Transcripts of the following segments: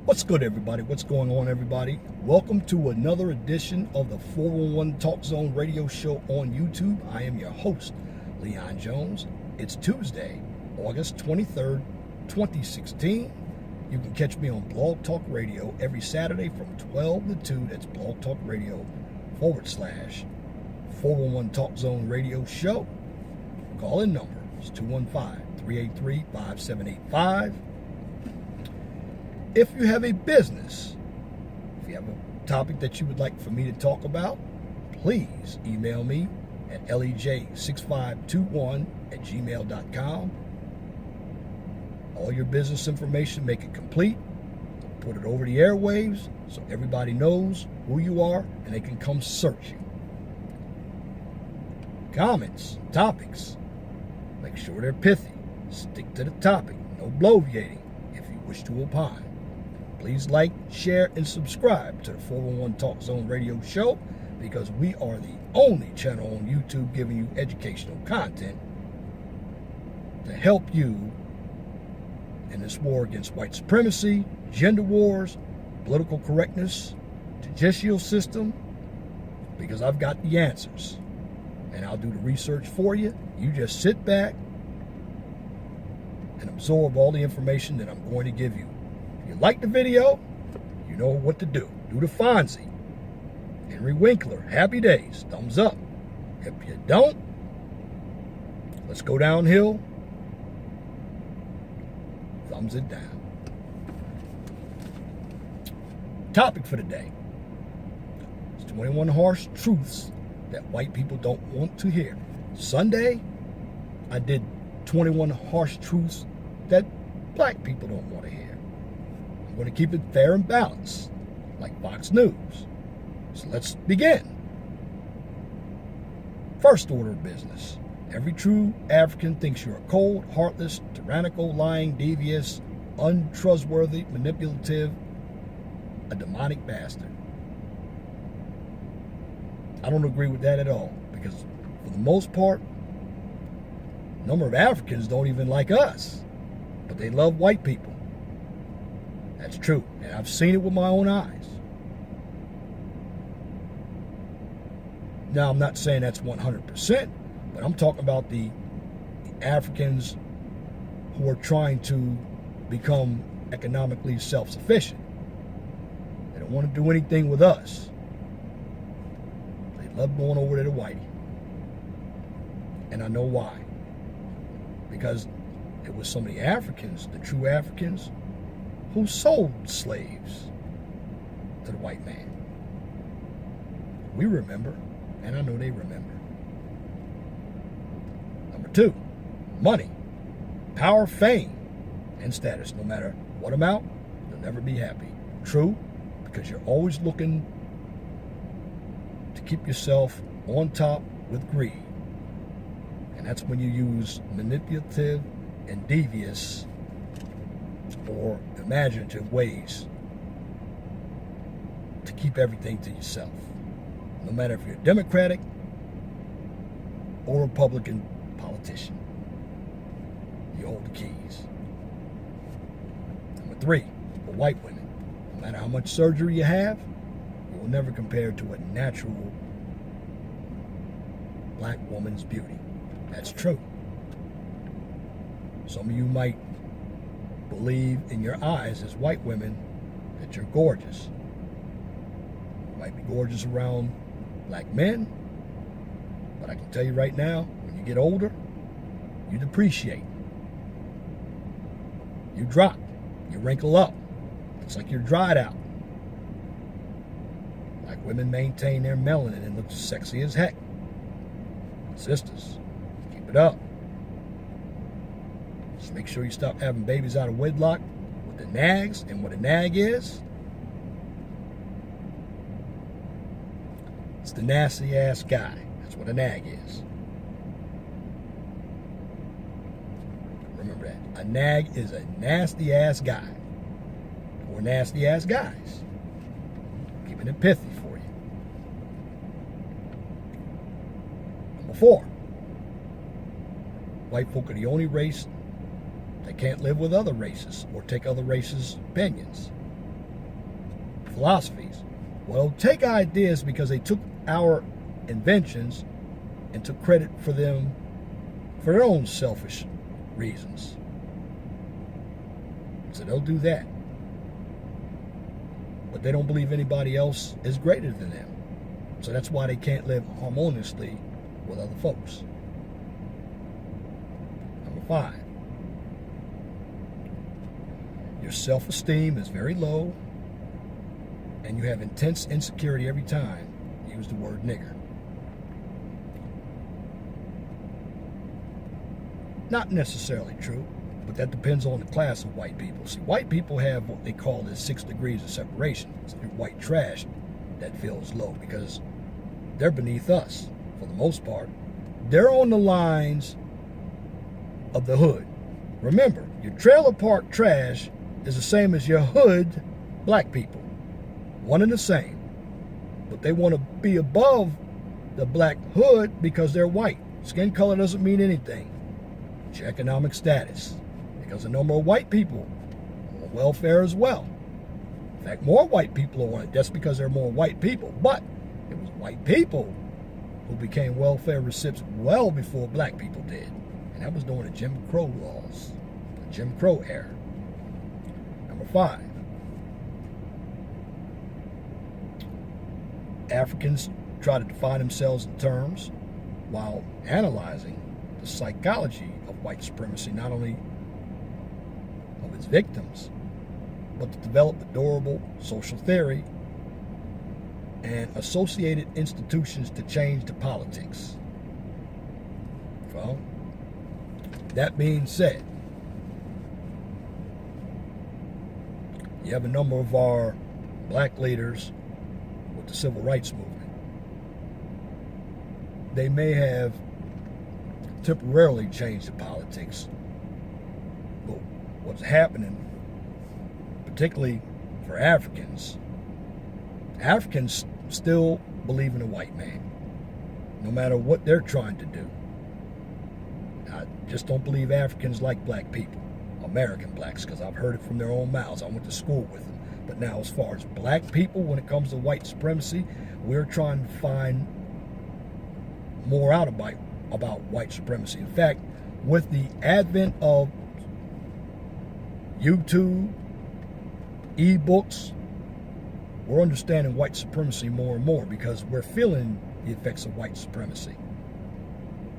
What's good, everybody? What's going on, everybody? Welcome to another edition of the 411 Talk Zone radio show on YouTube. I am your host, Leon Jones. It's Tuesday, August 23rd, 2016. You can catch me on Blog Talk Radio every Saturday from 12 to 2. That's Blog Talk Radio /411 Talk Zone radio show. Call-in number is 215-383-5785. If you have a business, if you have a topic that you would like for me to talk about, please email me at lej6521@gmail.com. All your business information, make it complete, put it over the airwaves so everybody knows who you are and they can come search you. Comments, topics, make sure they're pithy. Stick to the topic, no bloviating if you wish to opine. Please like, share, and subscribe to the 411 Talk Zone radio show because we are the only channel on YouTube giving you educational content to help you in this war against white supremacy, gender wars, political correctness, judicial system, because I've got the answers. And I'll do the research for you. You just sit back and absorb all the information that I'm going to give you. If you like the video, you know what to do. Do the Fonzie. Henry Winkler, happy days, thumbs up. If you don't, let's go downhill, thumbs it down. Topic for today is 21 harsh truths that white people don't want to hear. Sunday, I did 21 harsh truths that black people don't want to hear. I'm going to keep it fair and balanced, like Fox News. So let's begin. First order of business. Every true African thinks you're a cold, heartless, tyrannical, lying, devious, untrustworthy, manipulative, a demonic bastard. I don't agree with that at all, because for the most part, a number of Africans don't even like us, but they love white people. That's true, and I've seen it with my own eyes. Now, I'm not saying that's 100%, but I'm talking about the Africans who are trying to become economically self-sufficient. They don't want to do anything with us. They love going over to the whitey. And I know why. Because it was some of the Africans, the true Africans, who sold slaves to the white man. We remember, and I know they remember. Number two, money, power, fame, and status. No matter what amount, you'll never be happy. True, because you're always looking to keep yourself on top with greed. And that's when you use manipulative and devious or imaginative ways to keep everything to yourself. No matter if you're a Democratic or Republican politician, you hold the keys. Number three, for white women, no matter how much surgery you have, you will never compare to a natural black woman's beauty. That's true. Some of you might believe in your eyes as white women that you're gorgeous. You might be gorgeous around black men, but I can tell you right now, when you get older, you depreciate. You drop. You wrinkle up. It's like you're dried out. Black women maintain their melanin and look sexy as heck. Sisters, keep it up. Just make sure you stop having babies out of wedlock with the nags. And what a nag is, it's the nasty ass guy. That's what a nag is. Remember that. A nag is a nasty ass guy. Or nasty ass guys. Keeping it pithy for you. Number four. White folk are the only race that can't live with other races or take other races' opinions. philosophies. Well, take ideas because they took our inventions and took credit for them for their own selfish reasons. So they'll do that. But they don't believe anybody else is greater than them. So that's why they can't live harmoniously with other folks. Number 5. Your self-esteem is very low, and you have intense insecurity every time you use the word nigger. Not necessarily true, but that depends on the class of white people. See, white people have what they call the 6 degrees of separation. It's white trash that feels low because they're beneath us for the most part. They're on the lines of the hood. Remember, your trailer park trash is the same as your hood black people. One and the same. But they want to be above the black hood because they're white. Skin color doesn't mean anything. It's your economic status. Because there are no more white people on welfare as well. In fact, more white people are on it. That's because there are more white people. But it was white people who became welfare recipients well before black people did. And that was during the Jim Crow laws, the Jim Crow era. Number 5. Africans try to define themselves in terms while analyzing the psychology of white supremacy, not only of its victims, but to develop a durable social theory and associated institutions to change the politics. Well, that being said, you have a number of our black leaders with the civil rights movement. They may have temporarily changed the politics, but what's happening, particularly for Africans still believe in the white man, no matter what they're trying to do. I just don't believe Africans like black people, American blacks, because I've heard it from their own mouths. I went to school with them. But now, as far as black people, when it comes to white supremacy, we're trying to find more out about white supremacy. In fact, with the advent of YouTube, ebooks, we're understanding white supremacy more and more because we're feeling the effects of white supremacy.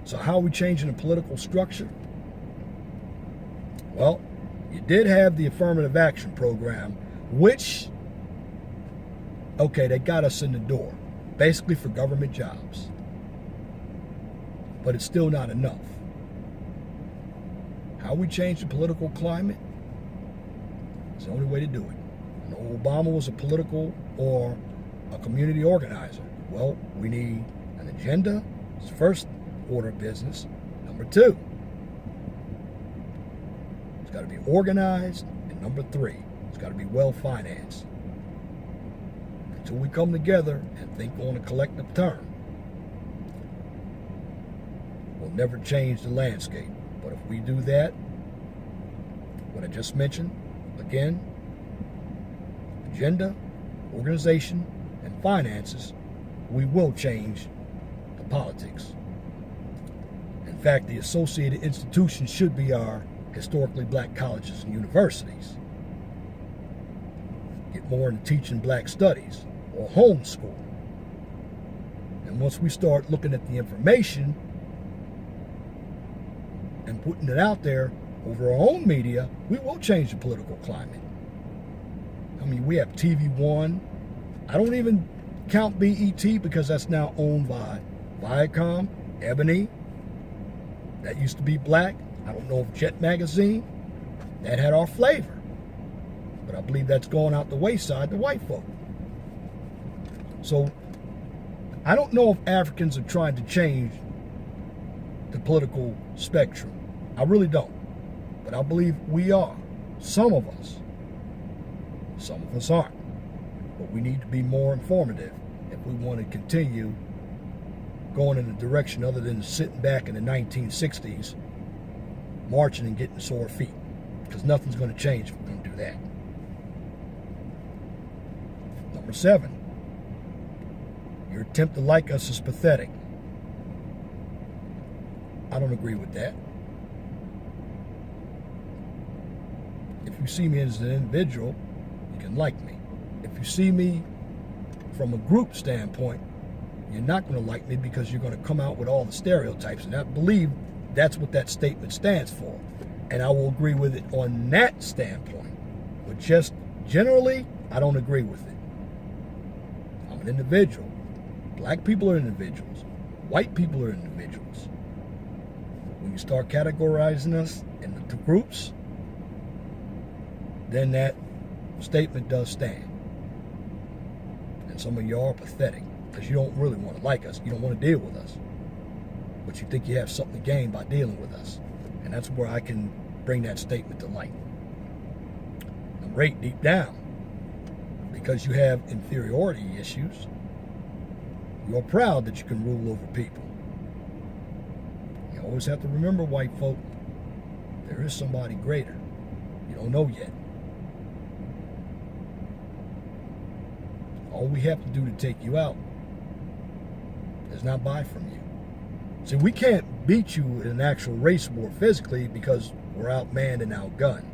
So how are we changing the political structure? Well, you did have the affirmative action program, which, okay, they got us in the door, basically for government jobs. But it's still not enough. How we change the political climate? It's the only way to do it. You know, Obama was a political or a community organizer. Well, we need an agenda. It's the first order of business. Number 2, it's got to be organized. And number 3, it's got to be well financed. Until we come together and think on a collective term, we'll never change the landscape. But if we do that, what I just mentioned, again, agenda, organization, and finances, we will change the politics. In fact, the associated institutions should be our historically black colleges and universities. Get more into teaching black studies or homeschool. And once we start looking at the information and putting it out there over our own media, we will change the political climate. I mean, we have TV One. I don't even count BET because that's now owned by Viacom, Ebony. That used to be black. I don't know if Jet Magazine, that had our flavor. But I believe that's going out the wayside to white folk. So I don't know if Africans are trying to change the political spectrum. I really don't. But I believe we are. Some of us. Some of us aren't. But we need to be more informative if we want to continue going in a direction other than sitting back in the 1960s, marching and getting sore feet. Because nothing's going to change if we're going to do that. 7, your attempt to like us is pathetic. I don't agree with that. If you see me as an individual, you can like me. If you see me from a group standpoint, you're not going to like me because you're going to come out with all the stereotypes. And I believe that's what that statement stands for. And I will agree with it on that standpoint. But just generally, I don't agree with it. I'm an individual. Black people are individuals. White people are individuals. When you start categorizing us into groups, then that statement does stand. And some of y'all are pathetic because you don't really want to like us. You don't want to deal with us. But you think you have something to gain by dealing with us. And that's where I can bring that statement to light. Number 8, deep down, because you have inferiority issues, you're proud that you can rule over people. You always have to remember, white folk, there is somebody greater. You don't know yet. All we have to do to take you out is not buy from you. See, we can't beat you in an actual race war physically because we're outmanned and outgunned.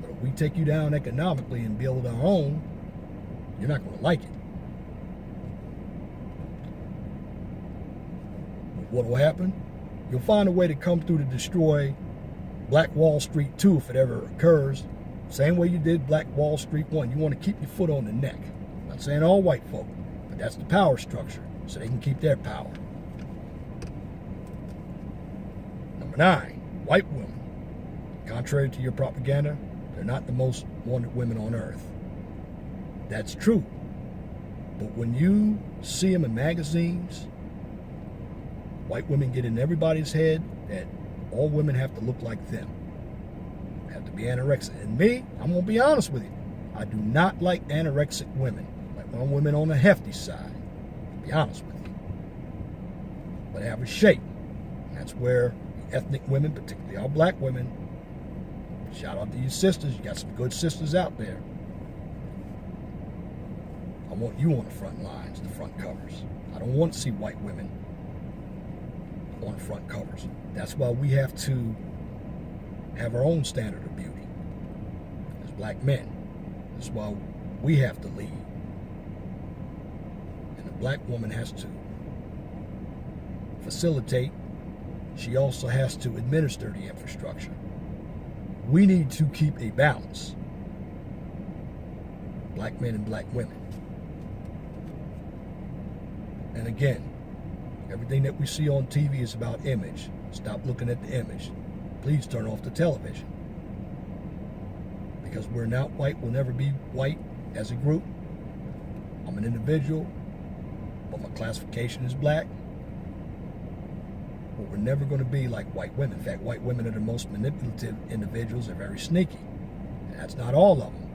But if we take you down economically and build our own, you're not going to like it. But what will happen? You'll find a way to come through to destroy Black Wall Street 2 if it ever occurs. Same way you did Black Wall Street 1. You want to keep your foot on the neck. I'm not saying all white folk, but that's the power structure, so they can keep their power. Number 9, white women. Contrary to your propaganda, they're not the most wanted women on earth. That's true. But when you see them in magazines, white women get in everybody's head that all women have to look like them. Have to be anorexic. And me, I'm going to be honest with you. I do not like anorexic women. I like my women on the hefty side. To be honest with you. But have a shape. And that's where ethnic women, particularly our black women, shout out to you sisters. You got some good sisters out there. I want you on the front lines, the front covers. I don't want to see white women on the front covers. That's why we have to have our own standard of beauty as black men. That's why we have to lead. And the black woman has to facilitate. She also has to administer the infrastructure. We need to keep a balance. Black men and black women. And again, everything that we see on TV is about image. Stop looking at the image. Please turn off the television. Because we're not white, we'll never be white as a group. I'm an individual, but my classification is black. But we're never going to be like white women. In fact, white women are the most manipulative individuals. They're very sneaky. And that's not all of them.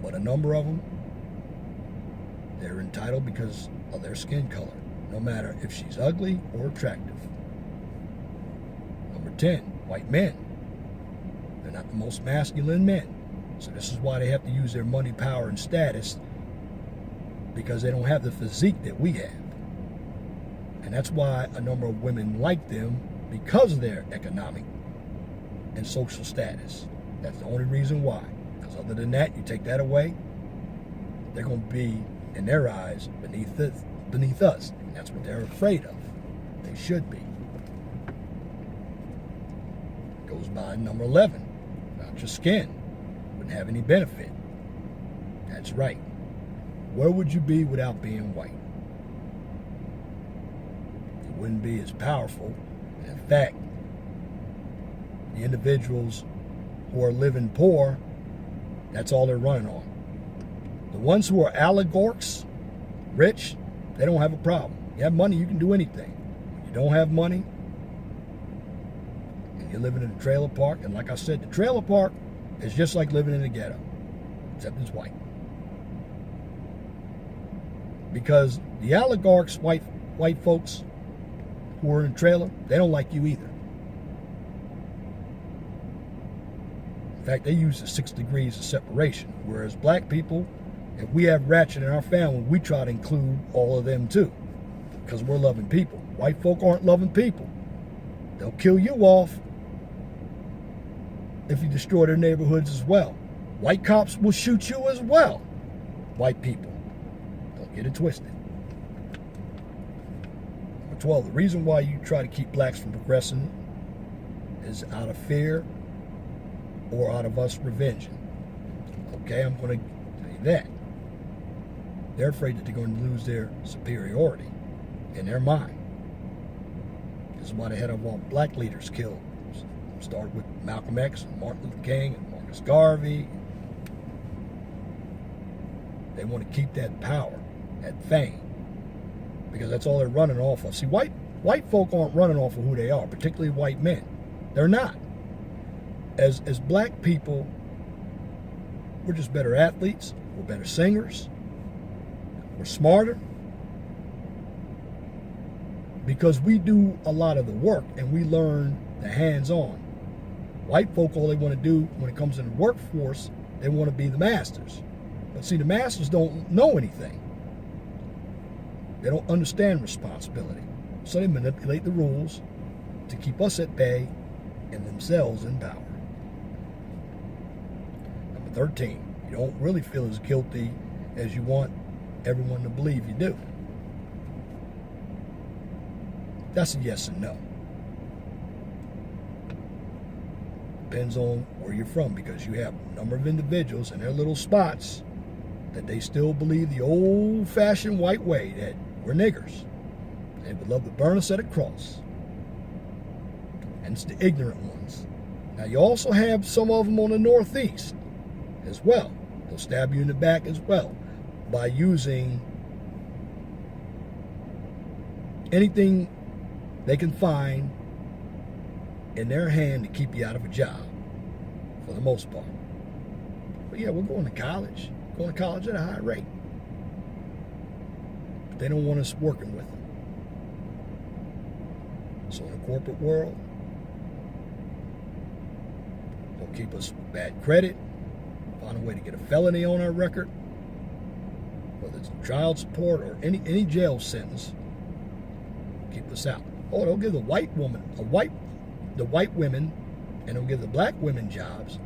But a number of them, they're entitled because of their skin color, no matter if she's ugly or attractive. Number 10, white men. They're not the most masculine men. So this is why they have to use their money, power, and status, because they don't have the physique that we have. And that's why a number of women like them, because of their economic and social status. That's the only reason why. Because other than that, you take that away, they're going to be, in their eyes, beneath us. And that's what they're afraid of. They should be. Goes by number 11. About your skin. Wouldn't have any benefit. That's right. Where would you be without being white? You wouldn't be as powerful. In fact, the individuals who are living poor, that's all they're running on. The ones who are oligarchs, rich, they don't have a problem. You have money, you can do anything. You don't have money, and you're living in a trailer park, and like I said, the trailer park is just like living in a ghetto, except it's white. Because the oligarchs, white folks who are in a trailer, they don't like you either. In fact, they use the 6 degrees of separation, whereas black people, If we have ratchet in our family, we try to include all of them too, because we're loving people. White folk aren't loving people. They'll kill you off if you destroy their neighborhoods as well. White cops will shoot you as well. White people. Don't get it twisted. Number 12, the reason why you try to keep blacks from progressing is out of fear or out of us revenging. Okay, I'm going to tell you that. They're afraid that they're going to lose their superiority in their mind. This is why they had all black leaders killed. Started with Malcolm X and Martin Luther King and Marcus Garvey. They want to keep that power, that fame, because that's all they're running off of. See, white folk aren't running off of who they are, particularly white men. They're not. As black people, we're just better athletes. We're better singers. We're smarter. Because we do a lot of the work and we learn the hands-on. White folk, all they want to do when it comes in the workforce, they want to be the masters. But see, the masters don't know anything. They don't understand responsibility. So they manipulate the rules to keep us at bay and themselves in power. Number 13, you don't really feel as guilty as you want everyone to believe you do. That's a yes and no. Depends on where you're from, because you have a number of individuals in their little spots that they still believe the old-fashioned white way, that we're niggers. They would love to burn us at a cross. And it's the ignorant ones. Now, you also have some of them on the Northeast as well. They'll stab you in the back as well by using anything they can find in their hand to keep you out of a job, for the most part. But yeah, we're going to college at a high rate. But they don't want us working with them. So in the corporate world, they'll keep us with bad credit, find a way to get a felony on our record, whether it's child support or any jail sentence, keep us out. Oh, they'll give the white women, the white women, and they'll give the black women jobs.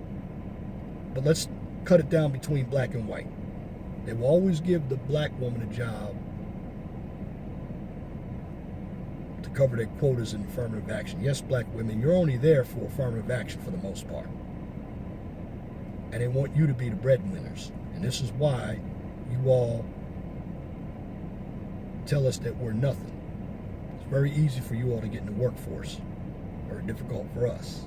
But let's cut it down between black and white. They will always give the black woman a job to cover their quotas in affirmative action. Yes, black women, you're only there for affirmative action for the most part. And they want you to be the breadwinners. And this is why you all tell us that we're nothing. It's very easy for you all to get in the workforce. Very difficult for us.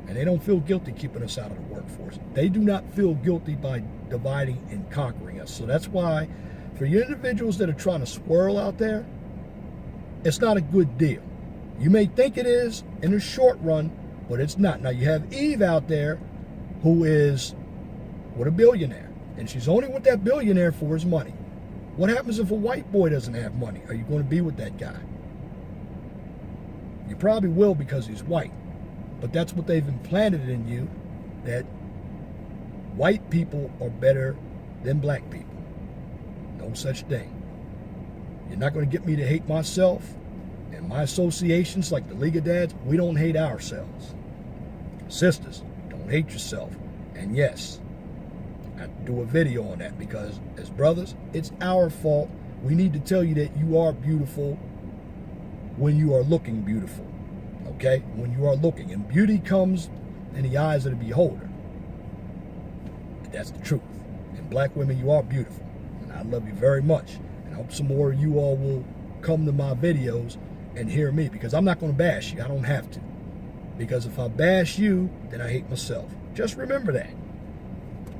And they don't feel guilty keeping us out of the workforce. They do not feel guilty by dividing and conquering us. So that's why, for you individuals that are trying to swirl out there, it's not a good deal. You may think it is in the short run, but it's not. Now, you have Eve out there who is with a billionaire, and she's only with that billionaire for his money. What happens if a white boy doesn't have money? Are you going to be with that guy? You probably will, because he's white. But that's what they've implanted in you, that white people are better than black people. No such thing. You're not going to get me to hate myself and my associations like the League of Dads. We don't hate ourselves. Sisters, don't hate yourself. And yes, I have to do a video on that, because as brothers, it's our fault. We need to tell you that you are beautiful when you are looking beautiful. Okay? When you are looking. And beauty comes in the eyes of the beholder. That's the truth. And black women, you are beautiful. And I love you very much. And I hope some more of you all will come to my videos and hear me, because I'm not going to bash you. I don't have to. Because if I bash you, then I hate myself. Just remember that.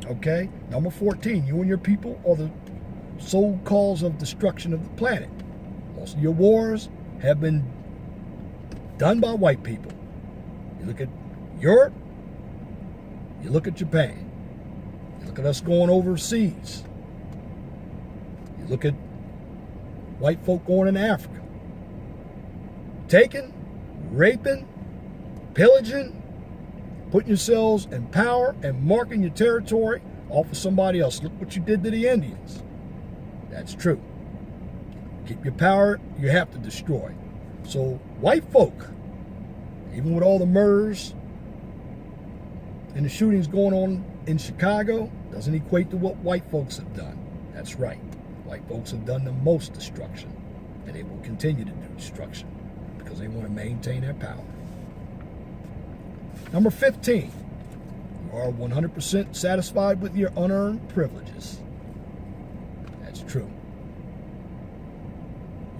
Okay? Number 14, you and your people are the sole cause of destruction of the planet. Most of your wars have been done by white people. You look at Europe, you look at Japan, you look at us going overseas, you look at white folk going into Africa, taking, raping, pillaging, putting yourselves in power and marking your territory off of somebody else. Look what you did to the Indians. That's true. Keep your power, you have to destroy. So white folk, even with all the murders and the shootings going on in Chicago, doesn't equate to what white folks have done. That's right. White folks have done the most destruction, and they will continue to do destruction because they want to maintain their power. Number 15, you are 100% satisfied with your unearned privileges. That's true.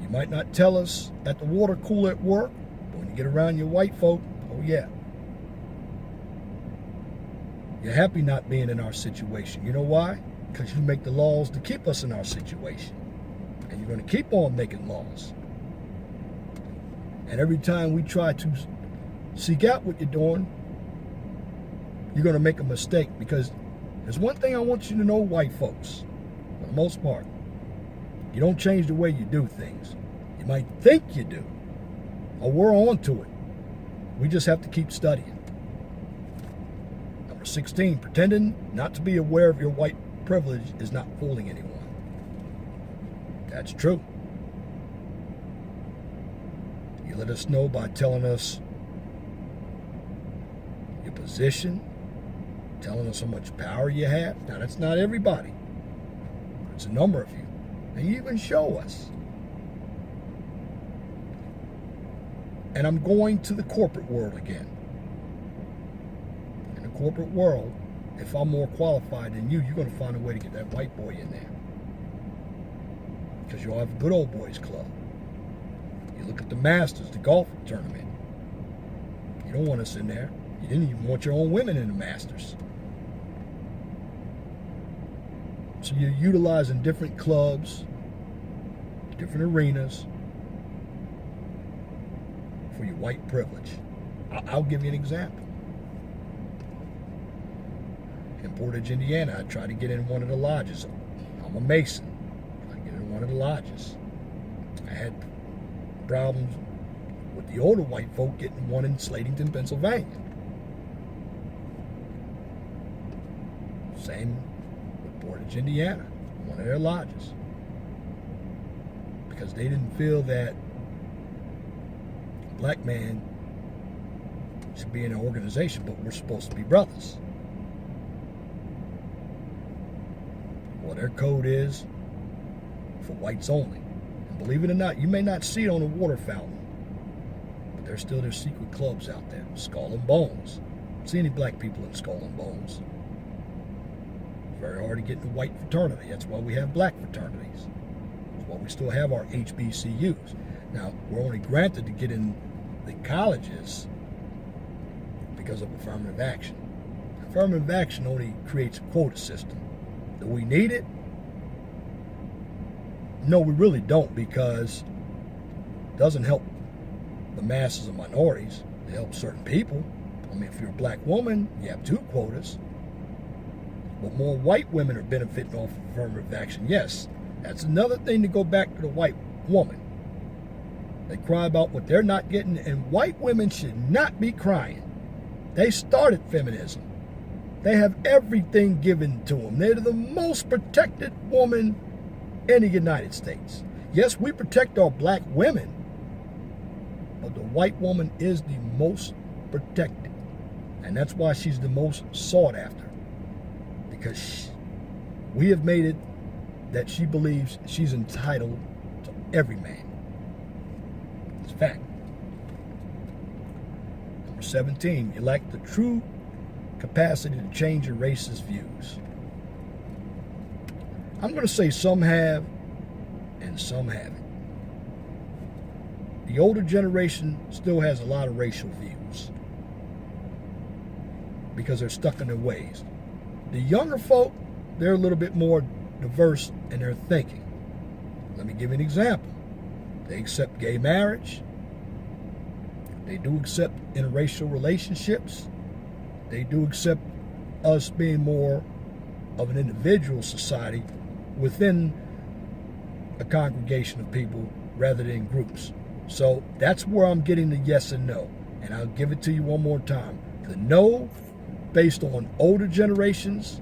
You might not tell us at the water cooler at work, but when you get around your white folk, oh yeah. You're happy not being in our situation. You know why? Because you make the laws to keep us in our situation. And you're going to keep on making laws. And every time we try to seek out what you're doing, you're going to make a mistake. Because there's one thing I want you to know, white folks, for the most part. You don't change the way you do things. You might think you do. Or we're on to it. We just have to keep studying. Number 16, pretending not to be aware of your white privilege is not fooling anyone. That's true. You let us know by telling us your position, telling us how much power you have. Now, that's not everybody. It's a number of you. And you even show us. And I'm going to the corporate world again. In the corporate world, if I'm more qualified than you, you're going to find a way to get that white boy in there. Because you'll have a good old boys club. You look at the Masters, the golf tournament. You don't want us in there. You didn't even want your own women in the Masters. So you're utilizing different clubs, different arenas for your white privilege. I'll give you an example. In Portage, Indiana, I tried to get in one of the lodges. I'm a Mason. I tried to get in one of the lodges. I had problems with the older white folk getting one in Slatington, Pennsylvania. Same with Portage, Indiana, one of their lodges. Because they didn't feel that a black man should be in an organization, but we're supposed to be brothers. Well, their code is for whites only. And believe it or not, you may not see it on a water fountain, but there's still their secret clubs out there. Skull and Bones. Don't see any black people in Skull and Bones. It's very hard to get in the white fraternity. That's why we have black fraternities. That's why we still have our HBCUs. Now, we're only granted to get in the colleges because of affirmative action. Affirmative action only creates a quota system. Do we need it? No, we really don't, because it doesn't help the masses of minorities. It helps certain people. I mean, if you're a black woman, you have 2 quotas. But more white women are benefiting off of affirmative action. Yes, that's another thing to go back to the white woman. They cry about what they're not getting, and white women should not be crying. They started feminism. They have everything given to them. They're the most protected woman in the United States. Yes, we protect our black women, but the white woman is the most protected. And that's why she's the most sought after. Because we have made it that she believes she's entitled to every man. It's a fact. Number 17, you lack the true capacity to change your racist views. I'm going to say some have and some haven't. The older generation still has a lot of racial views because they're stuck in their ways. The younger folk, they're a little bit more diverse in their thinking. Let me give you an example. They accept gay marriage. They do accept interracial relationships. They do accept us being more of an individual society within a congregation of people rather than groups. So that's where I'm getting the yes and no. And I'll give it to you one more time. The no, based on older generations,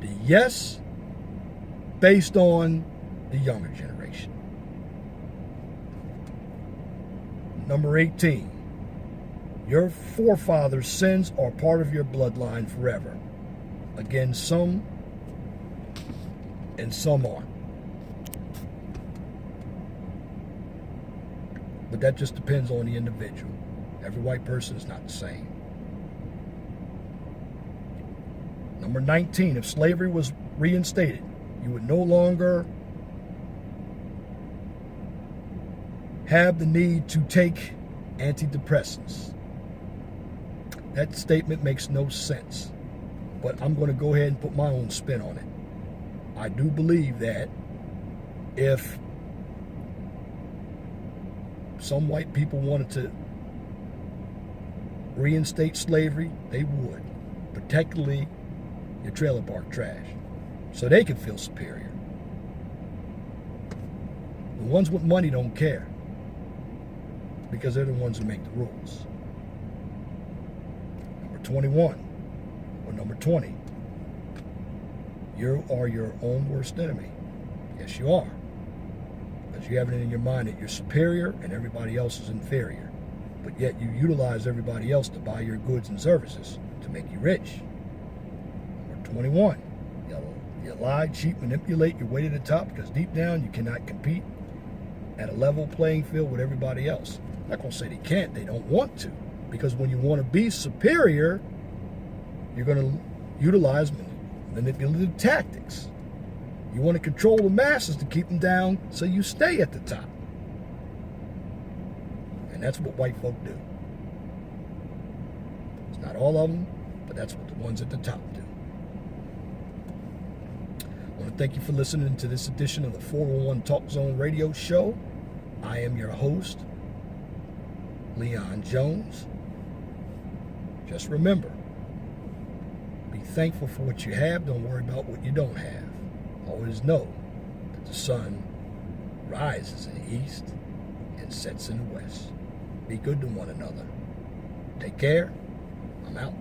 The yes, based on the younger generation. Number 18. Your forefathers' sins are part of your bloodline forever. Again, some and some aren't. But that just depends on the individual. Every white person is not the same. Number 19, if slavery was reinstated, you would no longer have the need to take antidepressants. That statement makes no sense, but I'm going to go ahead and put my own spin on it. I do believe that if some white people wanted to reinstate slavery, they would, particularly your trailer park trash, so they could feel superior. The ones with money don't care, because they're the ones who make the rules. Number 21, or number 20, you are your own worst enemy. Yes, you are. Because you have it in your mind that you're superior and everybody else is inferior. But yet you utilize everybody else to buy your goods and services to make you rich. Number 21, you lie, cheat, manipulate your way to the top because deep down you cannot compete at a level playing field with everybody else. I'm not going to say they can't, they don't want to. Because when you want to be superior, you're going to utilize manipulative tactics. You want to control the masses to keep them down so you stay at the top. And that's what white folk do. It's not all of them, but that's what the ones at the top do. I want to thank you for listening to this edition of the 401 Talk Zone radio show. I am your host, Leon Jones. Just remember, be thankful for what you have. Don't worry about what you don't have. Always know that the sun rises in the east and sets in the west. Be good to one another. Take care. I'm out.